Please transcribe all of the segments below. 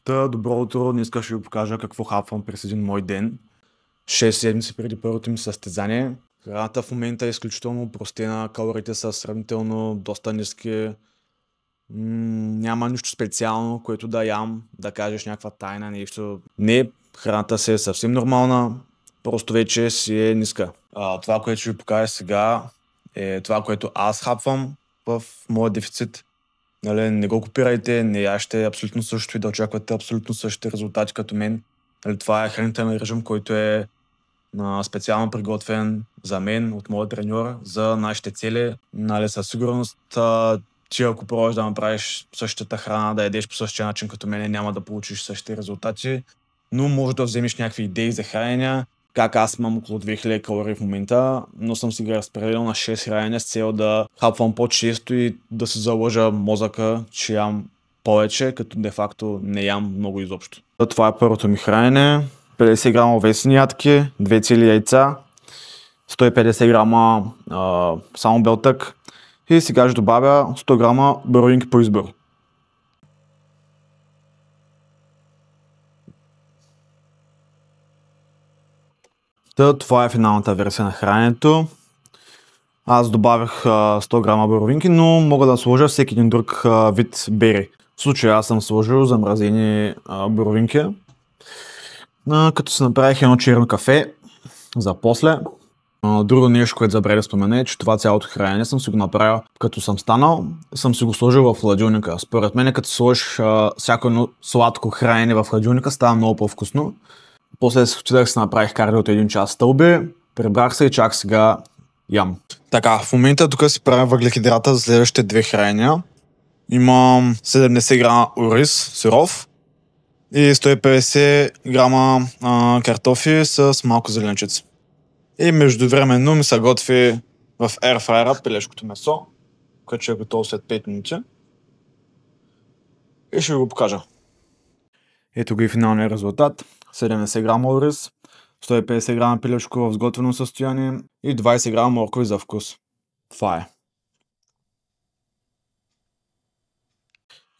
Добро утро, днес ще ви покажа какво хапвам през един мой ден. 6 седмици преди първото ми състезание. Храната в момента е изключително опростена, калориите са сравнително доста ниски. Няма нищо специално, което да ям, да кажеш някаква тайна, нещо. Не, храната си е съвсем нормална, просто вече си е ниска. Това, което ще ви покажа сега, е това, което аз хапвам в моя дефицит. Нали, не го копирайте, не яжте абсолютно също и да очаквате абсолютно същите резултати като мен. Нали, това е хранителен режим, който е специално приготвен за мен, от моя треньор, за нашите цели. Нали, със сигурност ти ако пробваш да направиш същата храна, да ядеш по същия начин като мен, няма да получиш същите резултати, но може да вземеш някакви идеи за хранения. Как аз имам около 2000 калории в момента, но съм си ги разпределил на 6 хранения с цел да хапвам по-често и да се залъжа мозъка, че ям повече, като де-факто не ям много изобщо. Това е първото ми хранене. 50 грама овесени ядки, 2 цели яйца, 150 грама само белтък и сега ще добавя 100 грама боровинки по избор. Това е финалната версия на храненето. Аз добавях 100 грама боровинки, но мога да сложа всеки един друг вид бери. В случая аз съм сложил замразени боровинки. Като си направих едно черно кафе за после. Друго нещо, което забравя да спомена е, че това цялото хранене съм си го направил като съм станал, съм си го сложил в хладилника. Според мен, като сложиш всяко едно сладко хранене в хладилника, става много по-вкусно. После отидах си направих кардиото 1 час стълби, прибрах се и чак сега ям. Така, в момента тук си правя въглехидрата за следващите 2 хранения. Имам 70 грама ориз суров и 150 грама картофи с малко зеленчица. И междувременно ми се готви в airfryer пилешкото месо, което ще е готово след 5 минути. И ще ви го покажа. Ето го и финалния резултат. 70 грама ориз, 150 грама пилешко в сготвено състояние и 20 грама моркови за вкус. Това е.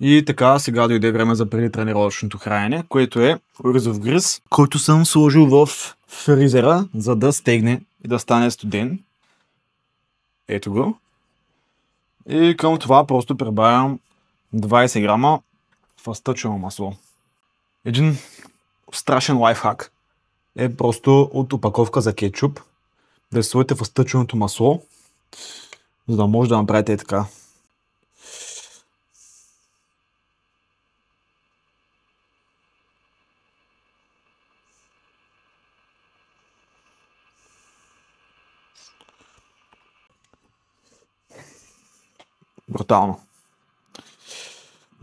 И така, сега дойде време за преди тренировъчното хранене, което е оризов гриз, който съм сложил в фризера, за да стегне и да стане студен. Ето го. И към това просто прибавям 20 грама фъстъчено масло. Един страшен лайфхак е просто от опаковка за кетчуп да сложите фъстъченото масло, за да може да направите така. Брутално.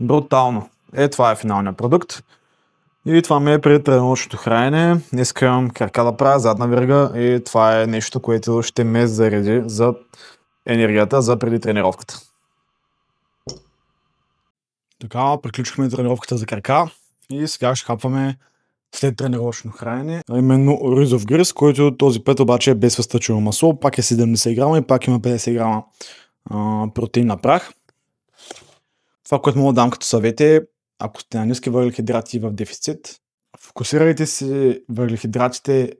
Брутално. Това е финалният продукт. И това ми е преди тренировъчното хранене. Искам крака да правя, задна верига и това е нещо, което ще ме зареди за енергията за преди тренировката. Така, приключихме тренировката за крака и сега ще хапваме след тренировъчно хранене, а именно оризов гриз, който този път обаче е без фъстъчено масло, пак е 70 грама и пак има 50 грама протеин на прах. Това, което мога да дам като съвет е, ако сте на ниски въглехидрати в дефицит, фокусирайте се въглехидратите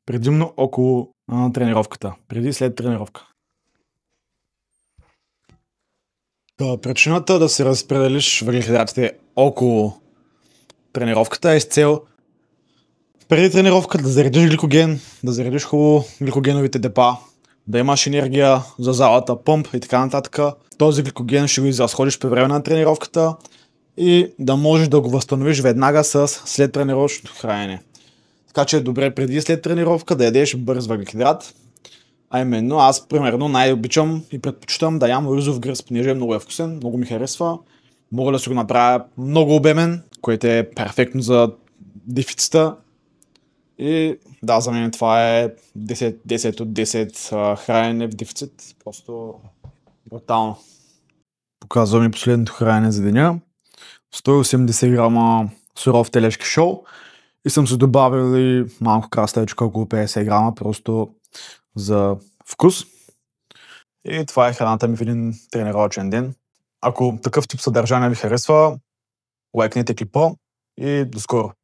предимно около тренировката, преди и след тренировка. Причината да се разпределиш въглехидратите около тренировката е с цел преди тренировка да заредиш гликоген, да заредиш хубаво гликогеновите депа, да имаш енергия за залата, пъмп и така нататък. Този гликоген ще го изразходиш по време на тренировката и да можеш да го възстановиш веднага с след тренировъчното хранене. Така че е добре преди и след тренировка да ядеш бърз въглехидрат. А именно аз примерно най-обичам и предпочитам да ям оризов гриз, понеже много е вкусен, много ми харесва. Мога да си го направя много обемен, което е перфектно за дефицита. И да, за мен това е 10 от 10 хранене в дефицит. Просто брутално. Показвам и последното хранене за деня. 180 грама суров телешки шоу и съм се добавил и малко краставичка, около 50 грама, просто за вкус. И това е храната ми в един тренировъчен ден. Ако такъв тип съдържание ви харесва, лайкнете клипа и до скоро!